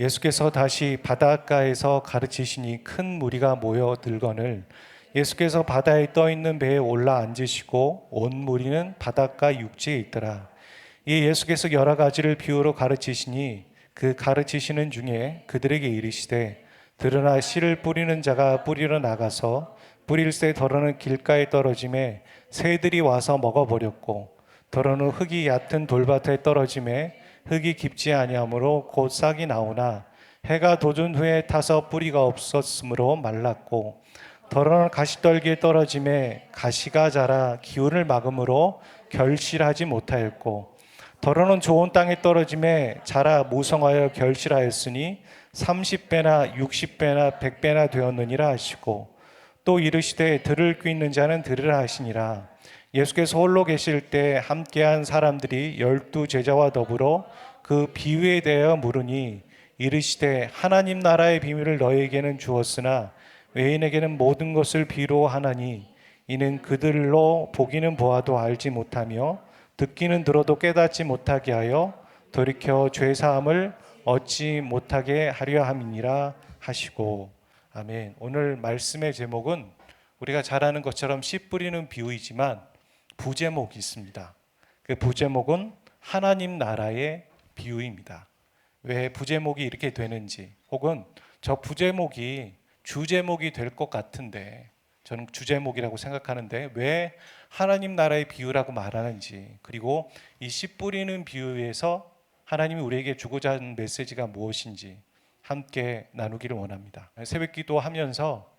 예수께서 다시 바닷가에서 가르치시니 큰 무리가 모여들거늘 예수께서 바다에 떠 있는 배에 올라 앉으시고 온 무리는 바닷가 육지에 있더라. 이 예수께서 여러 가지를 비유로 가르치시니 그 가르치시는 중에 그들에게 이르시되 들으나 씨를 뿌리는 자가 뿌리러 나가서 뿌릴새 덜어는 길가에 떨어짐에 새들이 와서 먹어버렸고 덜어는 흙이 얕은 돌밭에 떨어짐에 흙이 깊지 아니하므로 곧 싹이 나오나 해가 돋은 후에 타서 뿌리가 없었으므로 말랐고 덜어는 가시떨기에 떨어짐에 가시가 자라 기운을 막음으로 결실하지 못하였고 덜어는 좋은 땅에 떨어짐에 자라 무성하여 결실하였으니 30배나 60배나 100배나 되었느니라 하시고 또 이르시되 들을 귀 있는 자는 들으라 하시니라. 예수께서 홀로 계실 때 함께한 사람들이 12 제자와 더불어 그 비유에 대하여 물으니 이르시되 하나님 나라의 비밀을 너희에게는 주었으나 외인에게는 모든 것을 비유로 하나니 이는 그들로 보기는 보아도 알지 못하며 듣기는 들어도 깨닫지 못하게 하여 돌이켜 죄사함을 얻지 못하게 하려 함이니라 하시고. 아멘. 오늘 말씀의 제목은 우리가 잘 아는 것처럼 씨 뿌리는 비유이지만 부제목이 있습니다. 그 부제목은 하나님 나라의 비유입니다. 왜 부제목이 이렇게 되는지, 혹은 저 부제목이 주제목이 될 것 같은데, 저는 주제목이라고 생각하는데 왜 하나님 나라의 비유라고 말하는지, 그리고 이 씨 뿌리는 비유에서 하나님이 우리에게 주고자 하는 메시지가 무엇인지 함께 나누기를 원합니다. 새벽 기도하면서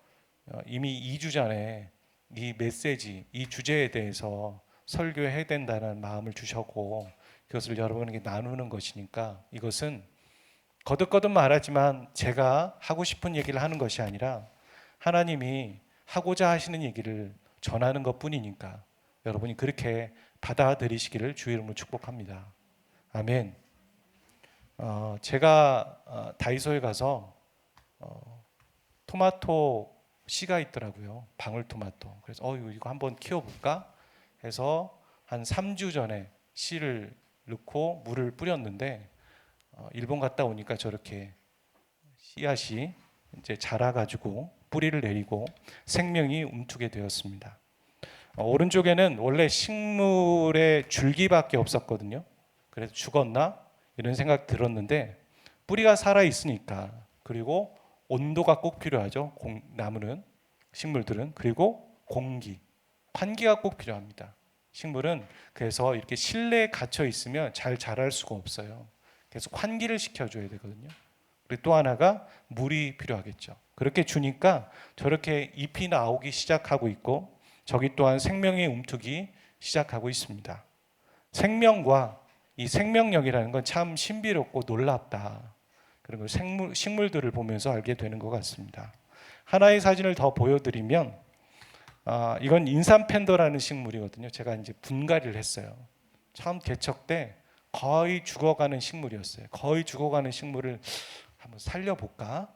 이미 2주 전에 이 메시지, 이 주제에 대해서 설교해야 된다는 마음을 주셨고 그것을 여러분에게 나누는 것이니까 이것은 거듭거듭 말하지만 제가 하고 싶은 얘기를 하는 것이 아니라 하나님이 하고자 하시는 얘기를 전하는 것뿐이니까 여러분이 그렇게 받아들이시기를 주의 이름으로 축복합니다. 아멘. 제가 다이소에 가서 토마토 씨가 있더라고요. 방울토마토. 그래서 이거 한번 키워볼까 해서 한 3주 전에 씨를 넣고 물을 뿌렸는데 일본 갔다 오니까 저렇게 씨앗이 이제 자라가지고 뿌리를 내리고 생명이 움트게 되었습니다. 오른쪽에는 원래 식물의 줄기밖에 없었거든요. 그래서 죽었나 이런 생각 들었는데 뿌리가 살아 있으니까, 그리고 온도가 꼭 필요하죠. 나무는, 식물들은. 그리고 공기, 환기가 꼭 필요합니다. 식물은 그래서 이렇게 실내에 갇혀 있으면 잘 자랄 수가 없어요. 그래서 환기를 시켜줘야 되거든요. 그리고 또 하나가 물이 필요하겠죠. 그렇게 주니까 저렇게 잎이 나오기 시작하고 있고 저기 또한 생명의 움트기 시작하고 있습니다. 생명과 이 생명력이라는 건 참 신비롭고 놀랍다. 그런 걸 식물들을 보면서 알게 되는 것 같습니다. 하나의 사진을 더 보여드리면 이건 인삼팬더라는 식물이거든요. 제가 이제 분갈이를 했어요. 처음 개척 때 거의 죽어가는 식물이었어요. 거의 죽어가는 식물을 한번 살려볼까?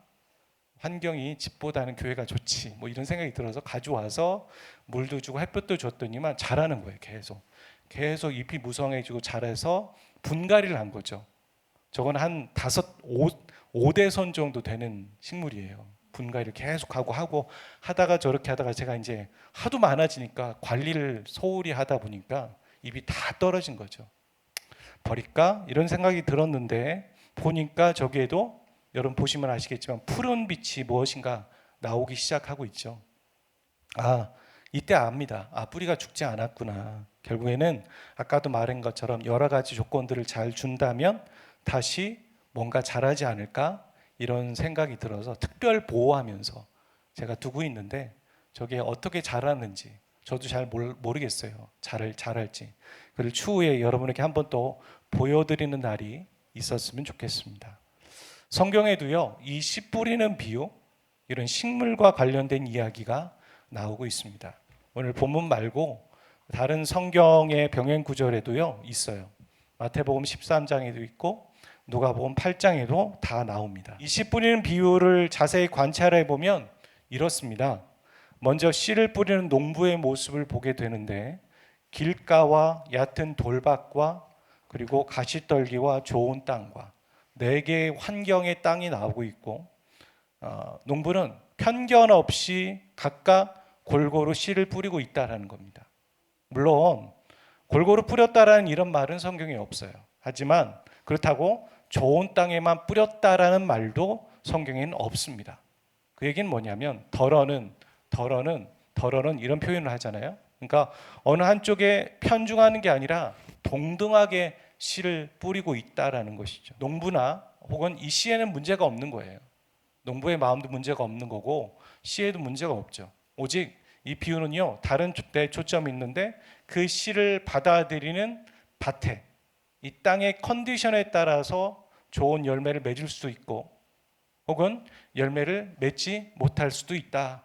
환경이 집보다는 교회가 좋지, 뭐 이런 생각이 들어서 가져와서 물도 주고 햇볕도 줬더니만 자라는 거예요. 계속 잎이 무성해지고 자라서 분갈이를 한 거죠. 저건 한 5대선 정도 되는 식물이에요. 분갈이를 계속 하고 하다가 저렇게 하다가 제가 이제 하도 많아지니까 관리를 소홀히 하다 보니까 잎이 다 떨어진 거죠. 버릴까? 이런 생각이 들었는데 보니까 저기에도 여러분 보시면 아시겠지만 푸른 빛이 무엇인가 나오기 시작하고 있죠. 이때 압니다. 뿌리가 죽지 않았구나. 결국에는 아까도 말한 것처럼 여러 가지 조건들을 잘 준다면 다시 뭔가 자라지 않을까? 이런 생각이 들어서 특별 보호하면서 제가 두고 있는데 저게 어떻게 자라는지 저도 잘 모르겠어요. 잘할지. 그리고 추후에 여러분에게 한번 또 보여드리는 날이 있었으면 좋겠습니다. 성경에도요, 이 씨 뿌리는 비유, 이런 식물과 관련된 이야기가 나오고 있습니다. 오늘 본문 말고 다른 성경의 병행 구절에도요 있어요. 마태복음 13장에도 있고 누가복음 8장에도 다 나옵니다. 이 씨 뿌리는 비유를 자세히 관찰해 보면 이렇습니다. 먼저 씨를 뿌리는 농부의 모습을 보게 되는데 길가와 얕은 돌밭과 그리고 가시떨기와 좋은 땅과 4개의 환경의 땅이 나오고 있고, 농부는 편견 없이 각각 골고루 씨를 뿌리고 있다라는 겁니다. 물론 골고루 뿌렸다라는 이런 말은 성경에 없어요. 하지만 그렇다고 좋은 땅에만 뿌렸다라는 말도 성경에는 없습니다. 그 얘기는 뭐냐면 덜어는 이런 표현을 하잖아요. 그러니까 어느 한쪽에 편중하는 게 아니라 동등하게 씨를 뿌리고 있다라는 것이죠. 농부나 혹은 이 씨에는 문제가 없는 거예요. 농부의 마음도 문제가 없는 거고 씨에도 문제가 없죠. 오직 이 비유는요, 다른 데 초점이 있는데 그 씨를 받아들이는 밭에, 이 땅의 컨디션에 따라서 좋은 열매를 맺을 수도 있고 혹은 열매를 맺지 못할 수도 있다,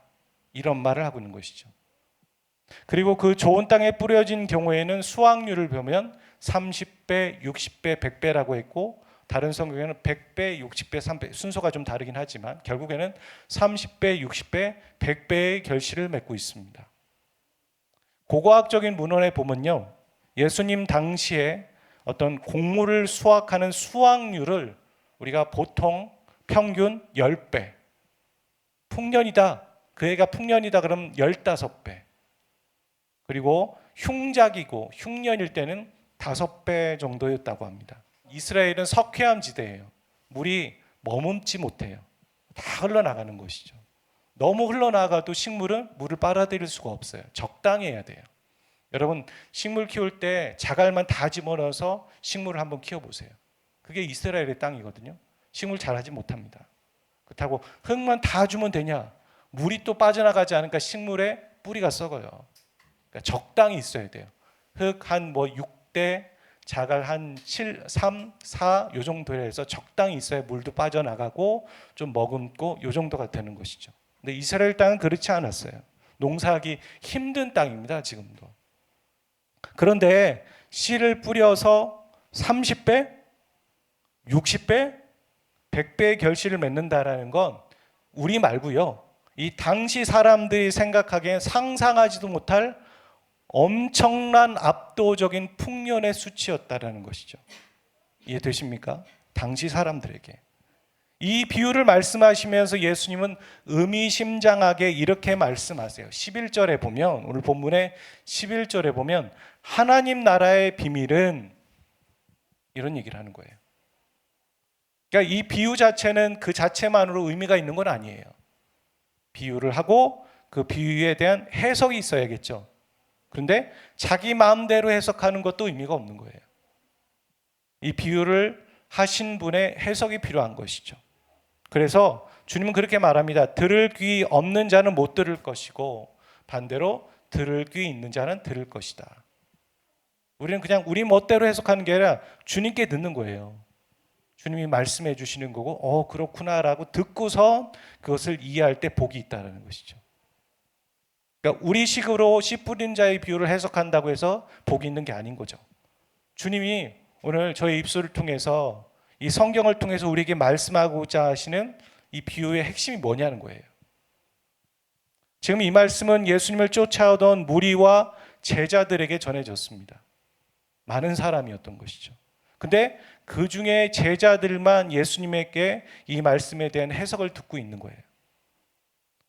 이런 말을 하고 있는 것이죠. 그리고 그 좋은 땅에 뿌려진 경우에는 수확률을 보면 30배, 60배, 100배라고 했고, 다른 성경에는 100배, 60배, 3배, 순서가 좀 다르긴 하지만 결국에는 30배, 60배, 100배의 결실을 맺고 있습니다. 고고학적인 문헌에 보면요, 예수님 당시에 어떤 곡물을 수확하는 수확률을 우리가 보통 평균 10배, 풍년이다, 그 해가 풍년이다 그러면 15배, 그리고 흉작이고 흉년일 때는 5배 정도였다고 합니다. 이스라엘은 석회암 지대예요. 물이 머금지 못해요. 다 흘러나가는 것이죠. 너무 흘러나가도 식물은 물을 빨아들일 수가 없어요. 적당히 해야 돼요. 여러분, 식물 키울 때 자갈만 다 집어넣어서 식물을 한번 키워보세요. 그게 이스라엘의 땅이거든요. 식물 잘하지 못합니다. 그렇다고 흙만 다 주면 되냐? 물이 또 빠져나가지 않으니까 식물의 뿌리가 썩어요. 그러니까 적당히 있어야 돼요. 흙 한 6대, 자갈 한 7, 3, 4 요 정도에 해서 적당히 있어야 물도 빠져나가고 좀 머금고 요 정도가 되는 것이죠. 근데 이스라엘 땅은 그렇지 않았어요. 농사하기 힘든 땅입니다, 지금도. 그런데 씨를 뿌려서 30배, 60배, 100배의 결실을 맺는다라는 건 우리 말고요, 이 당시 사람들이 생각하기엔 상상하지도 못할 엄청난 압도적인 풍년의 수치였다라는 것이죠. 이해되십니까? 당시 사람들에게. 이 비유를 말씀하시면서 예수님은 의미심장하게 이렇게 말씀하세요. 11절에 보면, 오늘 본문의 11절에 보면 하나님 나라의 비밀은, 이런 얘기를 하는 거예요. 그러니까 이 비유 자체는 그 자체만으로 의미가 있는 건 아니에요. 비유를 하고 그 비유에 대한 해석이 있어야겠죠. 그런데 자기 마음대로 해석하는 것도 의미가 없는 거예요. 이 비유를 하신 분의 해석이 필요한 것이죠. 그래서 주님은 그렇게 말합니다. 들을 귀 없는 자는 못 들을 것이고 반대로 들을 귀 있는 자는 들을 것이다. 우리는 그냥 우리 멋대로 해석하는 게 아니라 주님께 듣는 거예요. 주님이 말씀해 주시는 거고 그렇구나라고 듣고서 그것을 이해할 때 복이 있다는 것이죠. 그러니까 우리식으로 씨 뿌린 자의 비유를 해석한다고 해서 복이 있는 게 아닌 거죠. 주님이 오늘 저의 입술을 통해서 이 성경을 통해서 우리에게 말씀하고자 하시는 이 비유의 핵심이 뭐냐는 거예요. 지금 이 말씀은 예수님을 쫓아오던 무리와 제자들에게 전해졌습니다. 많은 사람이었던 것이죠. 근데 그 중에 제자들만 예수님에게 이 말씀에 대한 해석을 듣고 있는 거예요.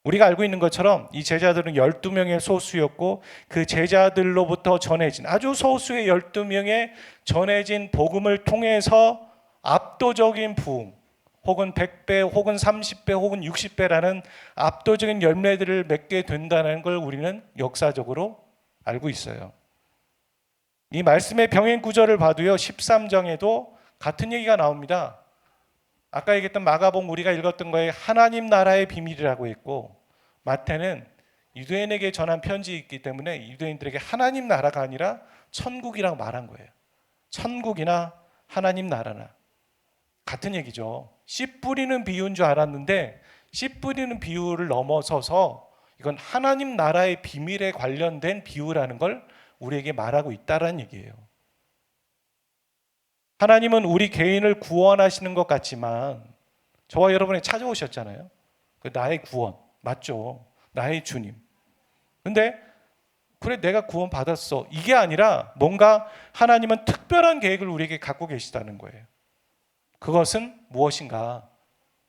우리가 알고 있는 것처럼 이 제자들은 12명의 소수였고 그 제자들로부터 전해진 아주 소수의 12명의 전해진 복음을 통해서 압도적인 부흥, 혹은 100배, 혹은 30배, 혹은 60배라는 압도적인 열매들을 맺게 된다는 걸 우리는 역사적으로 알고 있어요. 이 말씀의 병행 구절을 봐도요, 13장에도 같은 얘기가 나옵니다. 아까 얘기했던 마가복음 우리가 읽었던 거에 하나님 나라의 비밀이라고 했고, 마태는 유대인에게 전한 편지이기 때문에 유대인들에게 하나님 나라가 아니라 천국이라고 말한 거예요. 천국이나 하나님 나라나 같은 얘기죠. 씨 뿌리는 비유인 줄 알았는데 씨 뿌리는 비유를 넘어서서 이건 하나님 나라의 비밀에 관련된 비유라는 걸 우리에게 말하고 있다는 얘기예요. 하나님은 우리 개인을 구원하시는 것 같지만 저와 여러분이 찾아오셨잖아요. 그 나의 구원 맞죠? 나의 주님. 근데 그래 내가 구원 받았어 이게 아니라 뭔가 하나님은 특별한 계획을 우리에게 갖고 계시다는 거예요. 그것은 무엇인가?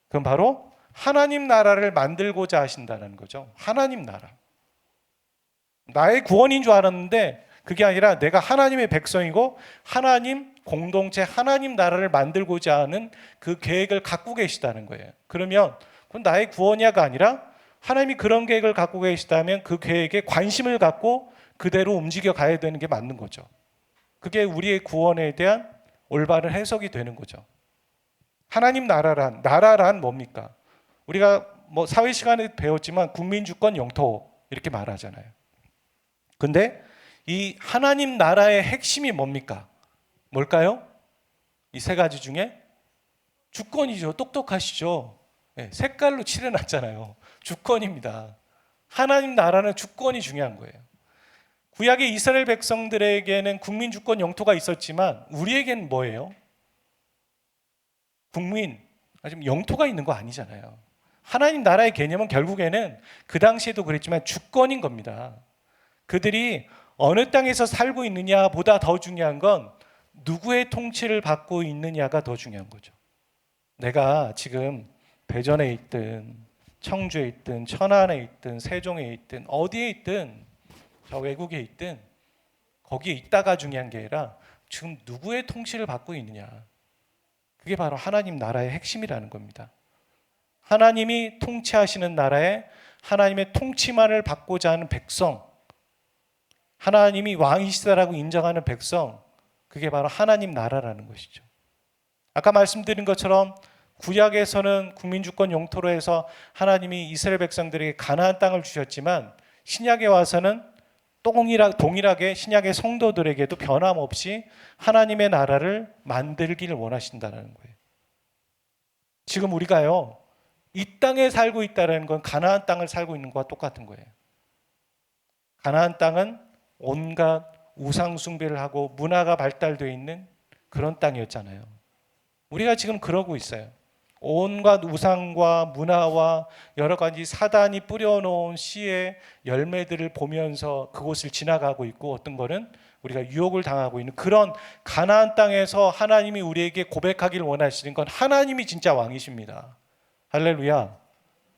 그건 바로 하나님 나라를 만들고자 하신다는 거죠. 하나님 나라. 나의 구원인 줄 알았는데 그게 아니라 내가 하나님의 백성이고 하나님 공동체, 하나님 나라를 만들고자 하는 그 계획을 갖고 계시다는 거예요. 그러면 그건 나의 구원이야가 아니라 하나님이 그런 계획을 갖고 계시다면 그 계획에 관심을 갖고 그대로 움직여 가야 되는 게 맞는 거죠. 그게 우리의 구원에 대한 올바른 해석이 되는 거죠. 하나님 나라란 뭡니까? 우리가 뭐 사회 시간에 배웠지만 국민주권 영토 이렇게 말하잖아요. 근데 이 하나님 나라의 핵심이 뭡니까? 뭘까요? 이 세 가지 중에 주권이죠. 똑똑하시죠? 네, 색깔로 칠해놨잖아요. 주권입니다. 하나님 나라는 주권이 중요한 거예요. 구약의 이스라엘 백성들에게는 국민 주권 영토가 있었지만 우리에게는 뭐예요? 국민, 지금 영토가 있는 거 아니잖아요. 하나님 나라의 개념은 결국에는 그 당시에도 그랬지만 주권인 겁니다. 그들이 어느 땅에서 살고 있느냐보다 더 중요한 건 누구의 통치를 받고 있느냐가 더 중요한 거죠. 내가 지금 대전에 있든 청주에 있든 천안에 있든 세종에 있든 어디에 있든 저 외국에 있든 거기에 있다가 중요한 게 아니라 지금 누구의 통치를 받고 있느냐. 그게 바로 하나님 나라의 핵심이라는 겁니다. 하나님이 통치하시는 나라에 하나님의 통치만을 받고자 하는 백성, 하나님이 왕이시다라고 인정하는 백성, 그게 바로 하나님 나라라는 것이죠. 아까 말씀드린 것처럼 구약에서는 국민주권 영토로 해서 하나님이 이스라엘 백성들에게 가나안 땅을 주셨지만 신약에 와서는 동일하게 신약의 성도들에게도 변함없이 하나님의 나라를 만들기를 원하신다는 거예요. 지금 우리가요, 이 땅에 살고 있다는 건 가나안 땅을 살고 있는 것과 똑같은 거예요. 가나안 땅은 온갖 우상 숭배를 하고 문화가 발달되어 있는 그런 땅이었잖아요. 우리가 지금 그러고 있어요. 온갖 우상과 문화와 여러 가지 사단이 뿌려놓은 씨의 열매들을 보면서 그곳을 지나가고 있고 어떤 거는 우리가 유혹을 당하고 있는 그런 가나안 땅에서 하나님이 우리에게 고백하기를 원하시는 건 하나님이 진짜 왕이십니다. 할렐루야.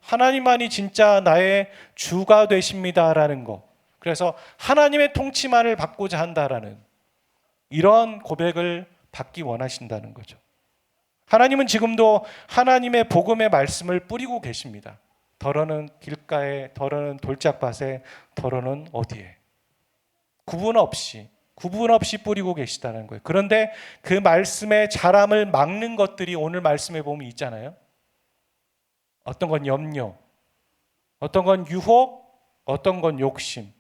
하나님만이 진짜 나의 주가 되십니다라는 거. 그래서 하나님의 통치만을 받고자 한다라는 이런 고백을 받기 원하신다는 거죠. 하나님은 지금도 하나님의 복음의 말씀을 뿌리고 계십니다. 더러는 길가에, 더러는 돌짝밭에, 더러는 어디에. 구분 없이 뿌리고 계시다는 거예요. 그런데 그 말씀의 자람을 막는 것들이 오늘 말씀에 보면 있잖아요. 어떤 건 염려, 어떤 건 유혹, 어떤 건 욕심.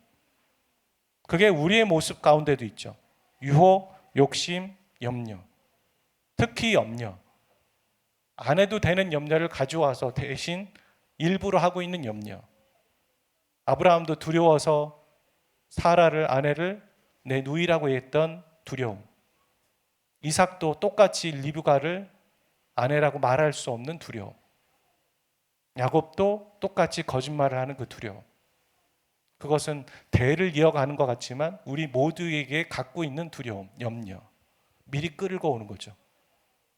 그게 우리의 모습 가운데도 있죠. 유혹, 욕심, 염려. 특히 염려. 안 해도 되는 염려를 가져와서 대신 일부러 하고 있는 염려. 아브라함도 두려워서 사라를 아내를 내 누이라고 했던 두려움. 이삭도 똑같이 리브가를 아내라고 말할 수 없는 두려움. 야곱도 똑같이 거짓말을 하는 그 두려움. 그것은 대를 이어가는 것 같지만 우리 모두에게 갖고 있는 두려움, 염려. 미리 끌고 오는 거죠.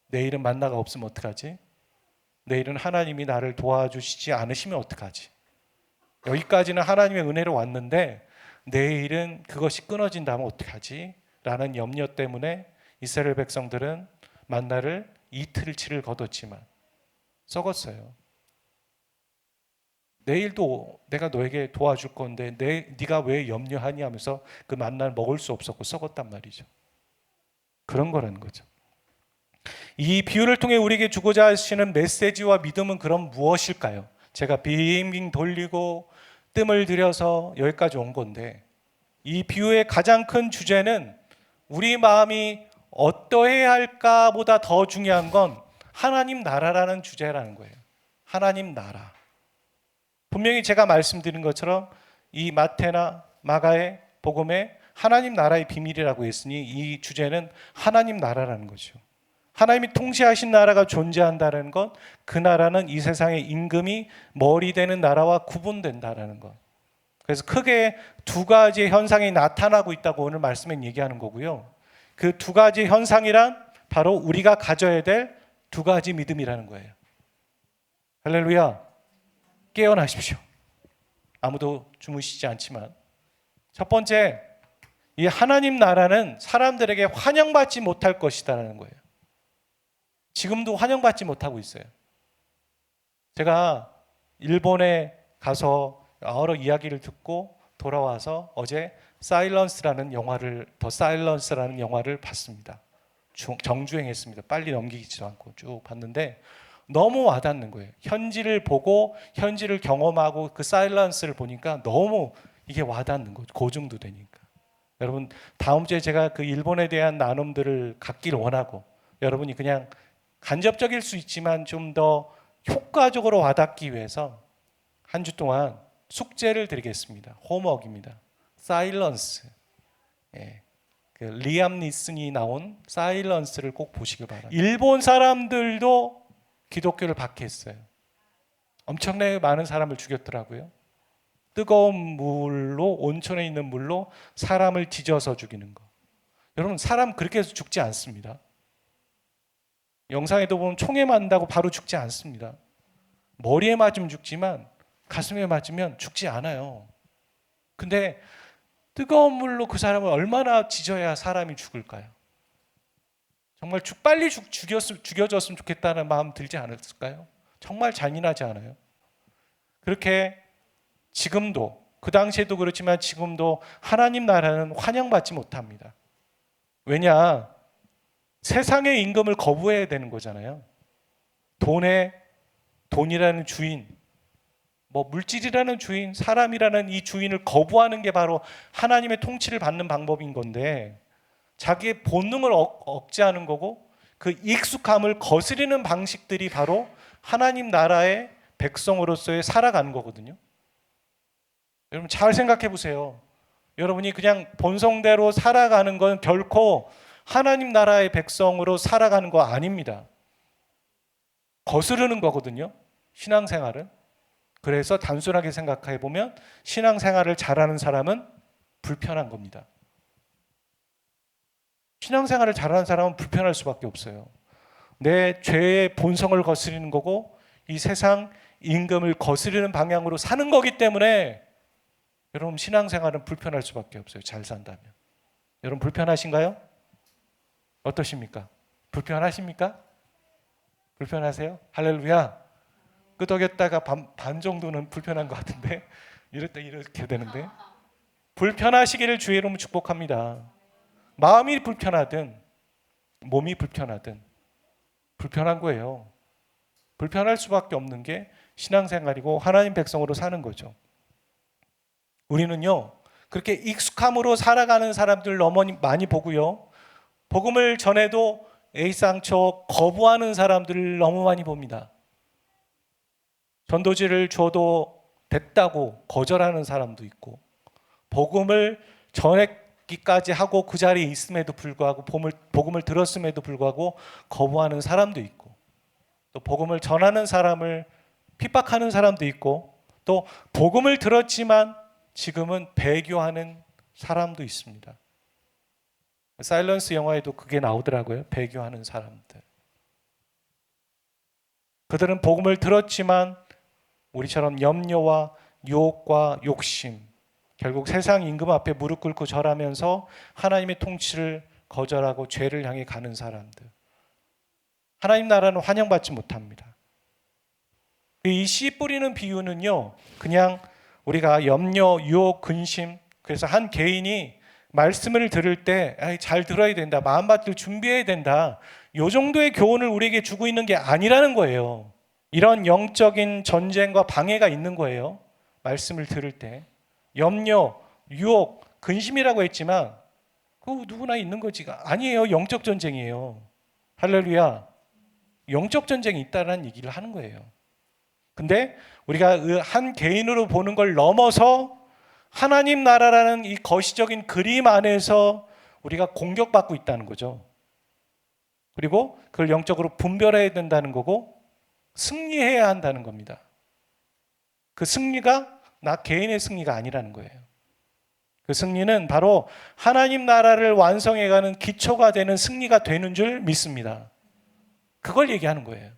내일은 만나가 없으면 어떡하지? 내일은 하나님이 나를 도와주시지 않으시면 어떡하지? 여기까지는 하나님의 은혜로 왔는데 내일은 그것이 끊어진다면 어떡하지? 라는 염려 때문에 이스라엘 백성들은 만나를 이틀치를 거뒀지만 썩었어요. 내일도 내가 너에게 도와줄 건데 네가 왜 염려하니 하면서 그 만나를 먹을 수 없었고 썩었단 말이죠. 그런 거라는 거죠. 이 비유를 통해 우리에게 주고자 하시는 메시지와 믿음은 그럼 무엇일까요? 제가 빙빙 돌리고 뜸을 들여서 여기까지 온 건데 이 비유의 가장 큰 주제는 우리 마음이 어떠해야 할까 보다 더 중요한 건 하나님 나라라는 주제라는 거예요. 하나님 나라. 분명히 제가 말씀드린 것처럼 이 마태나 마가의 복음에 하나님 나라의 비밀이라고 했으니 이 주제는 하나님 나라라는 거죠. 하나님이 통치하신 나라가 존재한다는 것, 그 나라는 이 세상의 임금이 머리 되는 나라와 구분된다는 것. 그래서 크게 두 가지의 현상이 나타나고 있다고 오늘 말씀에 얘기하는 거고요. 그 두 가지 현상이란 바로 우리가 가져야 될 두 가지 믿음이라는 거예요. 할렐루야. 깨어나십시오. 아무도 주무시지 않지만. 첫 번째, 이 하나님 나라는 사람들에게 환영받지 못할 것이다라는 거예요. 지금도 환영받지 못하고 있어요. 제가 일본에 가서 여러 이야기를 듣고 돌아와서 어제 더 사일런스라는 영화를 봤습니다. 정주행했습니다. 빨리 넘기지도 않고 쭉 봤는데 너무 와닿는 거예요. 현지를 보고 현지를 경험하고 그 사일런스를 보니까 너무 이게 와닿는 거죠. 고증도 되니까. 여러분, 다음 주에 제가 그 일본에 대한 나눔들을 갖길 원하고, 여러분이 그냥 간접적일 수 있지만 좀 더 효과적으로 와닿기 위해서 한 주 동안 숙제를 드리겠습니다. 홈워크입니다. 사일런스. 예. 그 리암 니슨이 나온 사일런스를 꼭 보시길 바랍니다. 일본 사람들도 기독교를 박해했어요. 엄청나게 많은 사람을 죽였더라고요. 뜨거운 물로, 온천에 있는 물로 사람을 뒤져서 죽이는 거. 여러분, 사람 그렇게 해서 죽지 않습니다. 영상에도 보면 총에 맞는다고 바로 죽지 않습니다. 머리에 맞으면 죽지만 가슴에 맞으면 죽지 않아요. 근데 뜨거운 물로 그 사람을 얼마나 지져야 사람이 죽을까요? 정말 빨리 죽여줬으면 좋겠다는 마음 들지 않았을까요? 정말 잔인하지 않아요? 그렇게 지금도, 그 당시에도 그렇지만 지금도 하나님 나라는 환영받지 못합니다. 왜냐? 세상의 임금을 거부해야 되는 거잖아요. 돈이라는 주인, 물질이라는 주인, 사람이라는 이 주인을 거부하는 게 바로 하나님의 통치를 받는 방법인 건데, 자기의 본능을 억제하는 거고 그 익숙함을 거스리는 방식들이 바로 하나님 나라의 백성으로서의 살아가는 거거든요. 여러분, 잘 생각해 보세요. 여러분이 그냥 본성대로 살아가는 건 결코 하나님 나라의 백성으로 살아가는 거 아닙니다. 거스르는 거거든요, 신앙생활은. 그래서 단순하게 생각해 보면 신앙생활을 잘하는 사람은 불편한 겁니다. 신앙생활을 잘하는 사람은 불편할 수밖에 없어요. 내 죄의 본성을 거스리는 거고 이 세상 임금을 거스르는 방향으로 사는 거기 때문에 여러분, 신앙생활은 불편할 수밖에 없어요. 잘 산다면. 여러분, 불편하신가요? 어떠십니까? 불편하십니까? 불편하세요? 할렐루야. 끄덕였다가 반 정도는 불편한 것 같은데 이렇게 되는데, 불편하시기를 주의 이름으로 축복합니다. 마음이 불편하든 몸이 불편하든 불편한 거예요. 불편할 수밖에 없는 게 신앙생활이고 하나님 백성으로 사는 거죠. 우리는요, 그렇게 익숙함으로 살아가는 사람들 너무 많이 보고요, 복음을 전해도 에이상초 거부하는 사람들을 너무 많이 봅니다. 전도지를 줘도 됐다고 거절하는 사람도 있고, 복음을 전했기까지 하고 그 자리에 있음에도 불구하고, 복음을 들었음에도 불구하고 거부하는 사람도 있고, 또 복음을 전하는 사람을 핍박하는 사람도 있고, 또 복음을 들었지만 지금은 배교하는 사람도 있습니다. 사일런스 영화에도 그게 나오더라고요. 배교하는 사람들. 그들은 복음을 들었지만 우리처럼 염려와 유혹과 욕심, 결국 세상 임금 앞에 무릎 꿇고 절하면서 하나님의 통치를 거절하고 죄를 향해 가는 사람들. 하나님 나라는 환영받지 못합니다. 이 씨 뿌리는 비유는요, 그냥 우리가 염려, 유혹, 근심, 그래서 한 개인이 말씀을 들을 때 잘 들어야 된다, 마음밭을 준비해야 된다, 이 정도의 교훈을 우리에게 주고 있는 게 아니라는 거예요. 이런 영적인 전쟁과 방해가 있는 거예요. 말씀을 들을 때 염려, 유혹, 근심이라고 했지만 그거 누구나 있는 거지. 아니에요. 영적 전쟁이에요. 할렐루야. 영적 전쟁이 있다는 얘기를 하는 거예요. 근데 우리가 한 개인으로 보는 걸 넘어서 하나님 나라라는 이 거시적인 그림 안에서 우리가 공격받고 있다는 거죠. 그리고 그걸 영적으로 분별해야 된다는 거고 승리해야 한다는 겁니다. 그 승리가 나 개인의 승리가 아니라는 거예요. 그 승리는 바로 하나님 나라를 완성해가는 기초가 되는 승리가 되는 줄 믿습니다. 그걸 얘기하는 거예요.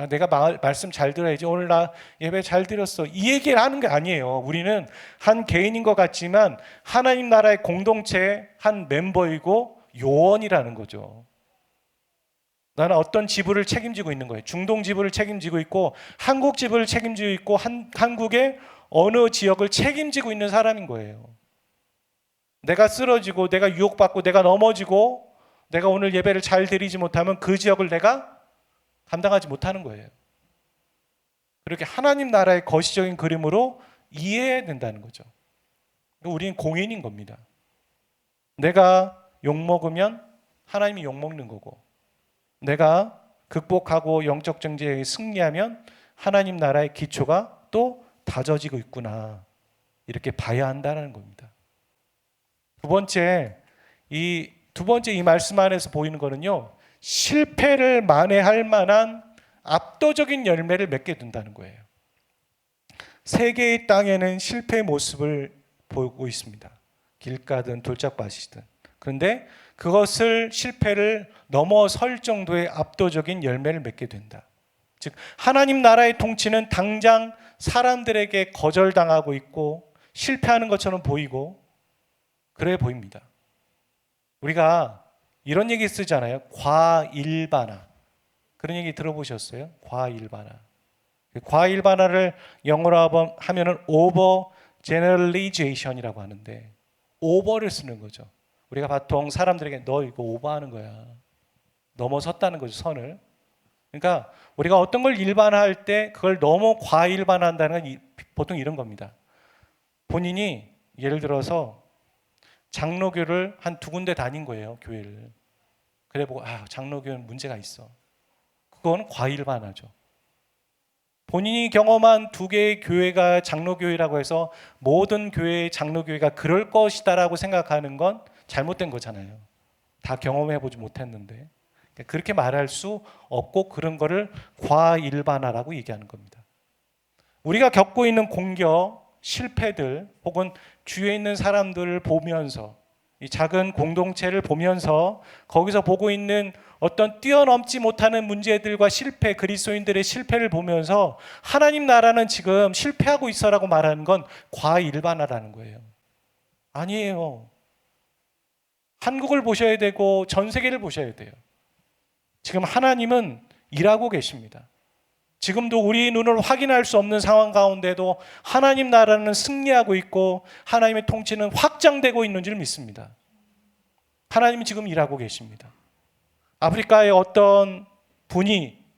내가 말씀 잘 들어야지, 오늘 나 예배 잘 드렸어, 이 얘기를 하는 게 아니에요. 우리는 한 개인인 것 같지만 하나님 나라의 공동체의 한 멤버이고 요원이라는 거죠. 나는 어떤 지부를 책임지고 있는 거예요. 중동 지부를 책임지고 있고 한국 지부를 책임지고 있고 한국의 어느 지역을 책임지고 있는 사람인 거예요. 내가 쓰러지고 내가 유혹받고 내가 넘어지고 내가 오늘 예배를 잘 드리지 못하면 그 지역을 내가 감당하지 못하는 거예요. 그렇게 하나님 나라의 거시적인 그림으로 이해해야 된다는 거죠. 우리는 공인인 겁니다. 내가 욕먹으면 하나님이 욕먹는 거고, 내가 극복하고 영적 정죄에 승리하면 하나님 나라의 기초가 또 다져지고 있구나, 이렇게 봐야 한다는 겁니다. 두 번째 이 말씀 안에서 보이는 거는요, 실패를 만회할 만한 압도적인 열매를 맺게 된다는 거예요. 세계의 땅에는 실패의 모습을 보이고 있습니다. 길가든 돌짝밭이든. 그런데 그것을 실패를 넘어설 정도의 압도적인 열매를 맺게 된다. 즉 하나님 나라의 통치는 당장 사람들에게 거절당하고 있고 실패하는 것처럼 보이고 그래 보입니다. 우리가 이런 얘기 쓰잖아요. 과일반화. 그런 얘기 들어보셨어요? 과일반화. 과일반화를 영어로 하면은 over generalization이라고 하는데, 오버를 쓰는 거죠. 우리가 보통 사람들에게 너 이거 오버하는 거야, 넘어섰다는 거죠, 선을. 그러니까 우리가 어떤 걸 일반화할 때 그걸 너무 과일반화한다는 건 보통 이런 겁니다. 본인이 예를 들어서 장로교를 한 2군데 다닌 거예요, 교회를. 그래 보고 장로교는 문제가 있어. 그건 과일반화죠. 본인이 경험한 2개의 교회가 장로교회라고 해서 모든 교회의 장로교회가 그럴 것이다라고 생각하는 건 잘못된 거잖아요. 다 경험해보지 못했는데. 그렇게 말할 수 없고 그런 거를 과일반화라고 얘기하는 겁니다. 우리가 겪고 있는 공격, 실패들 혹은 주위에 있는 사람들을 보면서, 이 작은 공동체를 보면서 거기서 보고 있는 어떤 뛰어넘지 못하는 문제들과 실패, 그리스도인들의 실패를 보면서 하나님 나라는 지금 실패하고 있어라고 말하는 건 과일반화라는 거예요. 아니에요. 한국을 보셔야 되고 전 세계를 보셔야 돼요. 지금 하나님은 일하고 계십니다. 지금도 우리 눈을 확인할 수 없는 상황 가운데도 하나님 나라는 승리하고 있고 하나님의 통치는 확장되고 있는 줄 믿습니다. 하나님이 지금 일하고 계십니다. 아프리카의 어떤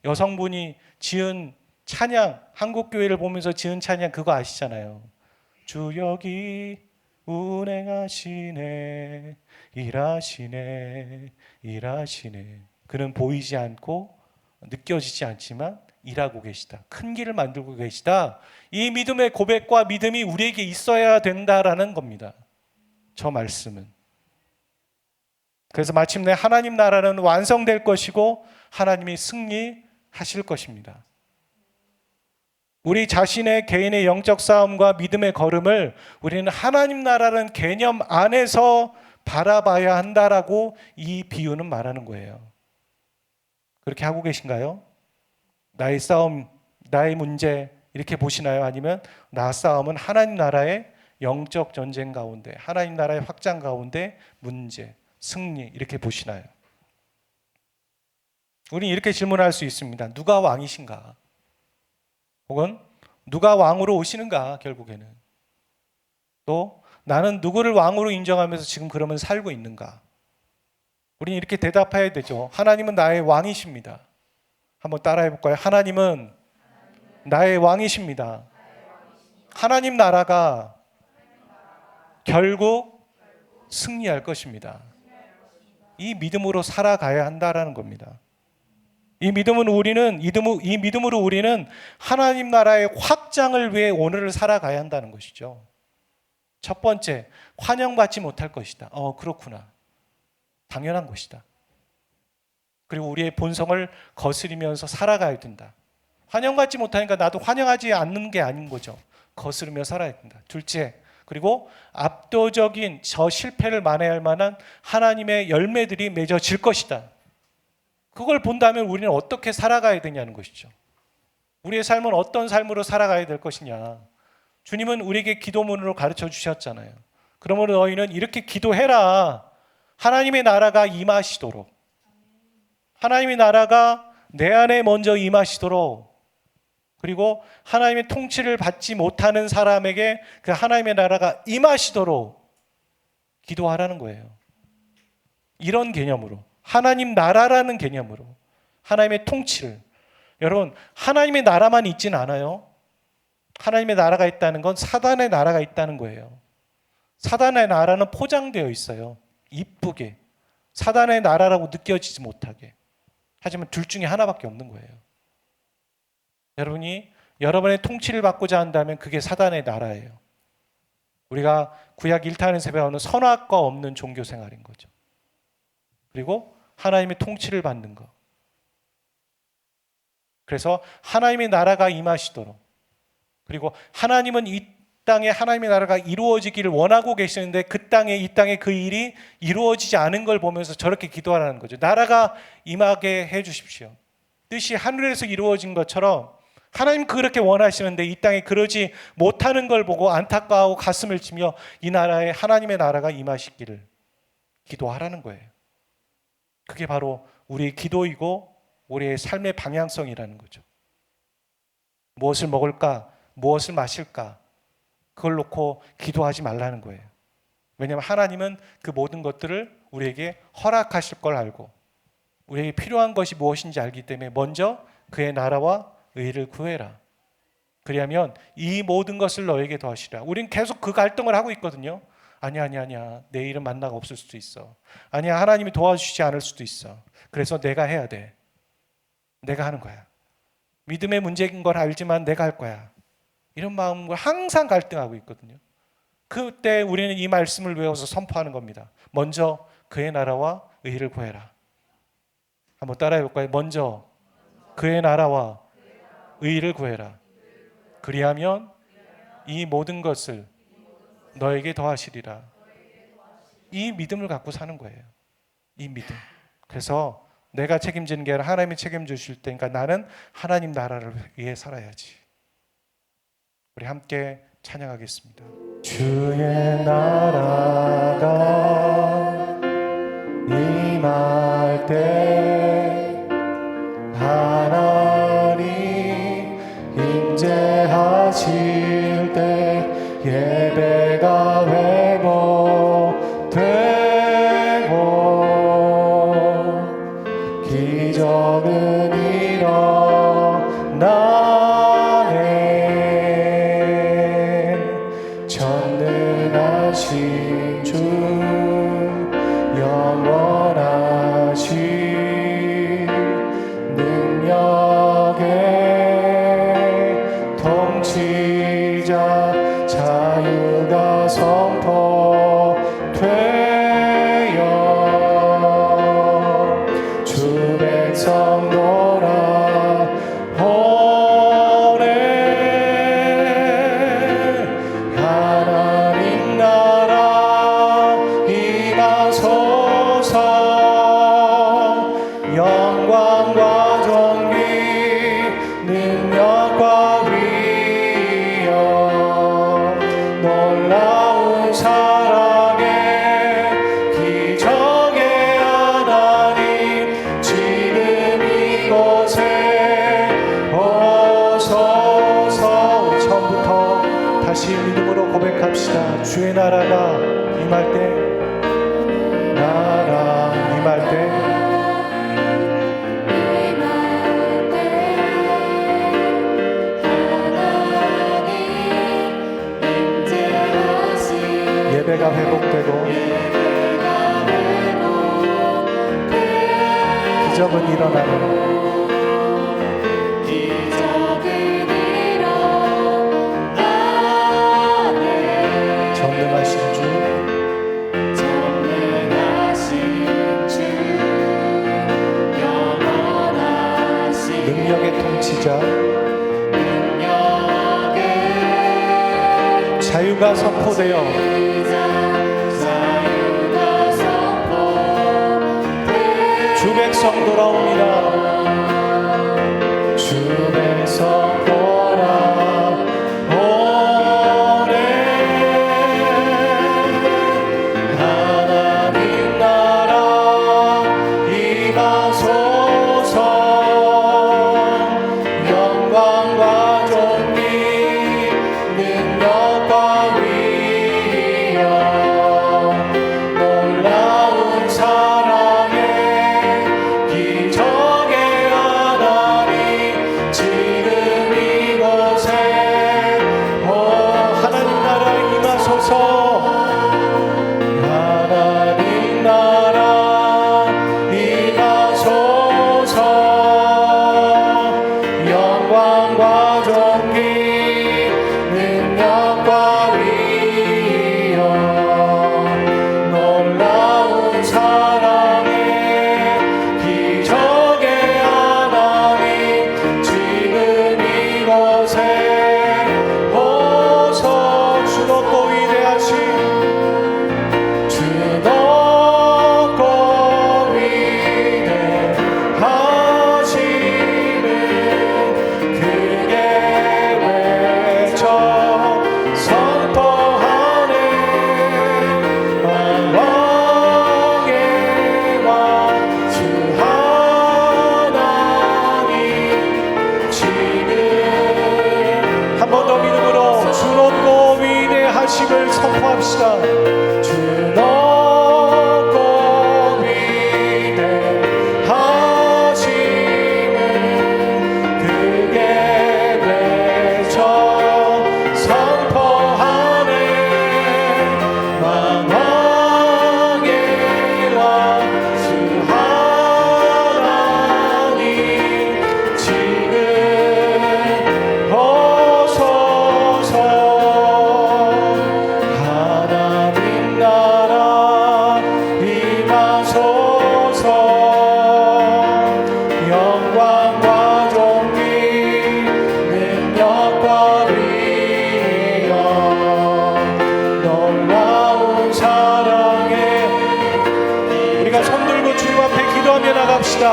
여성분이 지은 찬양, 한국교회를 보면서 지은 찬양 그거 아시잖아요. 주 여기 운행하시네, 일하시네, 일하시네. 그는 보이지 않고 느껴지지 않지만 일하고 계시다. 큰 길을 만들고 계시다. 이 믿음의 고백과 믿음이 우리에게 있어야 된다라는 겁니다. 저 말씀은. 그래서 마침내 하나님 나라는 완성될 것이고 하나님이 승리하실 것입니다. 우리 자신의 개인의 영적 싸움과 믿음의 걸음을 우리는 하나님 나라는 개념 안에서 바라봐야 한다라고 이 비유는 말하는 거예요. 그렇게 하고 계신가요? 나의 싸움, 나의 문제 이렇게 보시나요? 아니면 나 싸움은 하나님 나라의 영적 전쟁 가운데, 하나님 나라의 확장 가운데 문제, 승리 이렇게 보시나요? 우리는 이렇게 질문할 수 있습니다. 누가 왕이신가? 혹은 누가 왕으로 오시는가? 결국에는 또 나는 누구를 왕으로 인정하면서 지금 그러면 살고 있는가? 우리는 이렇게 대답해야 되죠. 하나님은 나의 왕이십니다. 한번 따라해 볼까요? 하나님은 나의 왕이십니다. 하나님 나라가 결국 승리할 것입니다. 이 믿음으로 살아가야 한다라는 겁니다. 이 믿음으로 우리는 하나님 나라의 확장을 위해 오늘을 살아가야 한다는 것이죠. 첫 번째, 환영받지 못할 것이다. 그렇구나. 당연한 것이다. 그리고 우리의 본성을 거스리면서 살아가야 된다. 환영받지 못하니까 나도 환영하지 않는 게 아닌 거죠. 거스르며 살아야 된다. 둘째, 그리고 압도적인 저 실패를 만회할 만한 하나님의 열매들이 맺어질 것이다. 그걸 본다면 우리는 어떻게 살아가야 되냐는 것이죠. 우리의 삶은 어떤 삶으로 살아가야 될 것이냐. 주님은 우리에게 기도문으로 가르쳐 주셨잖아요. 그러므로 너희는 이렇게 기도해라. 하나님의 나라가 임하시도록, 하나님의 나라가 내 안에 먼저 임하시도록, 그리고 하나님의 통치를 받지 못하는 사람에게 그 하나님의 나라가 임하시도록 기도하라는 거예요. 이런 개념으로, 하나님 나라라는 개념으로, 하나님의 통치를. 여러분, 하나님의 나라만 있진 않아요. 하나님의 나라가 있다는 건 사단의 나라가 있다는 거예요. 사단의 나라는 포장되어 있어요. 이쁘게. 사단의 나라라고 느껴지지 못하게. 하지만 둘 중에 하나밖에 없는 거예요. 여러분이 여러분의 통치를 받고자 한다면 그게 사단의 나라예요. 우리가 구약 1탄에서 배우는 선악과 없는 종교 생활인 거죠. 그리고 하나님의 통치를 받는 것. 그래서 하나님의 나라가 임하시도록, 그리고 하나님은 이 땅에 하나님의 나라가 이루어지기를 원하고 계시는데 그 땅에, 이 땅에 그 일이 이루어지지 않은 걸 보면서 저렇게 기도하라는 거죠. 나라가 임하게 해 주십시오. 뜻이 하늘에서 이루어진 것처럼 하나님 그렇게 원하시는데 이 땅에 그러지 못하는 걸 보고 안타까워하고 가슴을 치며 이 나라에 하나님의 나라가 임하시기를 기도하라는 거예요. 그게 바로 우리의 기도이고 우리의 삶의 방향성이라는 거죠. 무엇을 먹을까? 무엇을 마실까? 그걸 놓고 기도하지 말라는 거예요. 왜냐하면 하나님은 그 모든 것들을 우리에게 허락하실 걸 알고 우리에게 필요한 것이 무엇인지 알기 때문에 먼저 그의 나라와 의를 구해라. 그리하면 이 모든 것을 너에게 더하시라. 우린 계속 그 갈등을 하고 있거든요. 아니야. 내일은 만나가 없을 수도 있어. 아니야, 하나님이 도와주시지 않을 수도 있어. 그래서 내가 해야 돼. 내가 하는 거야. 믿음의 문제인 걸 알지만 내가 할 거야. 이런 마음으로 항상 갈등하고 있거든요. 그때 우리는 이 말씀을 외워서 선포하는 겁니다. 먼저 그의 나라와 의를 구해라. 한번 따라해 볼까요? 먼저 그의 나라와 의를 구해라. 그리하면 이 모든 것을 너에게 더하시리라. 이 믿음을 갖고 사는 거예요. 이 믿음. 그래서 내가 책임지는 게 아니라 하나님이 책임져 주실 테니까 나는 하나님 나라를 위해 살아야지. 우리 함께 찬양하겠습니다. 주의 나라가 임할 때 하나님 임재하실 때 예배가 회복되고 기적은 일어나네. 전능하신 주 영원하신 능력의 통치자 자유가 선포되어 주 백성 돌아오네. 하나님 나라 임하소서. 영광과 존귀 능력과 위엄 놀라운 사랑의 기적의 하나님 지금 이곳에 오소서. 우리 처음부터 다시 믿음으로 고백합시다. 주의 나라가 임할 때, 나라 임할 때 예배가 회복되고 기적은 일어나는 전능하신 주 능력의 통치자 자유가 선포되어 주 백성 백성 돌아옵니다. 주 백성 돌아오네. 하나님 나라 임하소서. 영광과 존귀 능력과 위엄 놀라운 사랑의 기적의 하나님 지금 이곳에 하나님 나라 임하소서. 하나님 나라 임하소서. 영광과 존귀 능력과 위엄 놀라운 사랑의 기적의 하나님 지금 이곳에 오소. 주 높고 위대하신 주 높고 위대하심을 크게 외쳐 선포하네. 왕의 왕 주 하나님 지금 한 번 더 믿음으로 주 높고 위대하심을 선포합시다. 주 높고 위대하심을 크게 외쳐 선포하네. 왕의 왕 주 하나님 지금 오소서. 하나님 나라 임하소서. 영광과 존귀 능력과 위엄 놀라운 사랑의 우리가 손들고 주님 앞에 기도하며 나갑시다.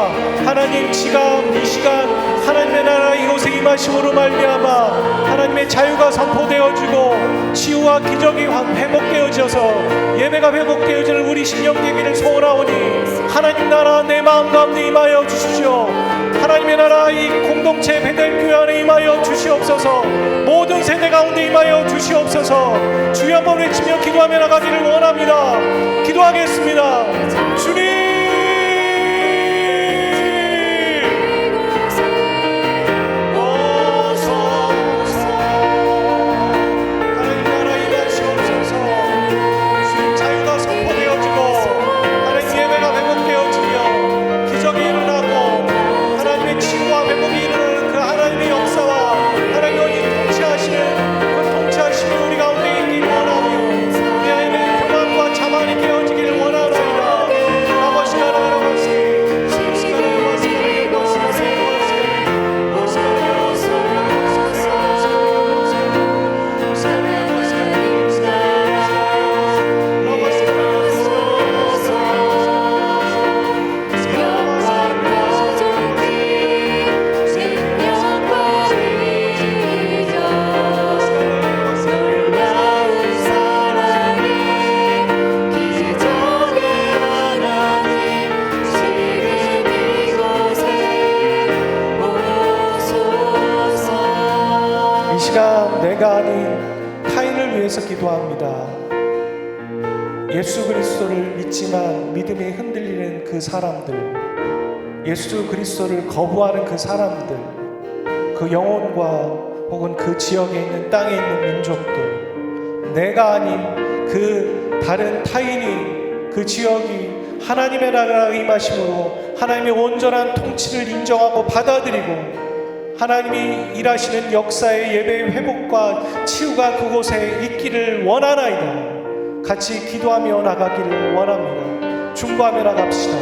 하나님 지금 이 시간 하나님의 나라 이곳에 임하심으로 말미암아 하나님의 자유가 선포되어지고 치유와 기적이 회복되어져서 예배가 회복되어지는 우리 신령 되기를 소원하오니 하나님 나라 내 마음 가운데 임하여 주십시오. 하나님의 나라 이 공동체 베델교회 안에 임하여 주시옵소서. 모든 세대 가운데 임하여 주시옵소서. 주여 한번 외치며 기도하며 나가기를 원합니다. 기도하겠습니다. 주님 내가 아닌 타인을 위해서 기도합니다. 예수 그리스도를 믿지만 믿음이 흔들리는 그 사람들, 예수 그리스도를 거부하는 그 사람들, 그 영혼과 혹은 그 지역에 있는 땅에 있는 민족들, 내가 아닌 그 다른 타인이 그 지역이 하나님의 나라가 임하심으로 하나님의 온전한 통치를 인정하고 받아들이고 하나님이 일하시는 역사의 예배의 회복과 치유가 그곳에 있기를 원하나이다. 같이 기도하며 나가기를 원합니다. 중보하며 나갑시다.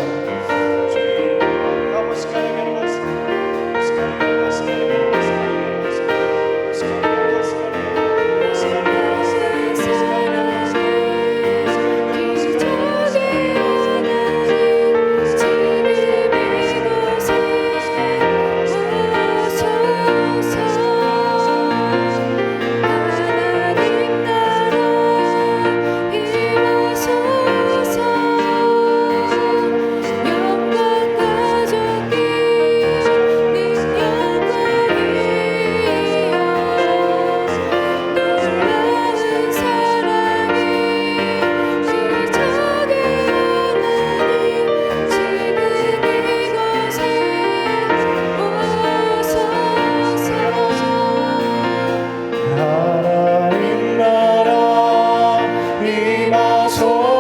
소리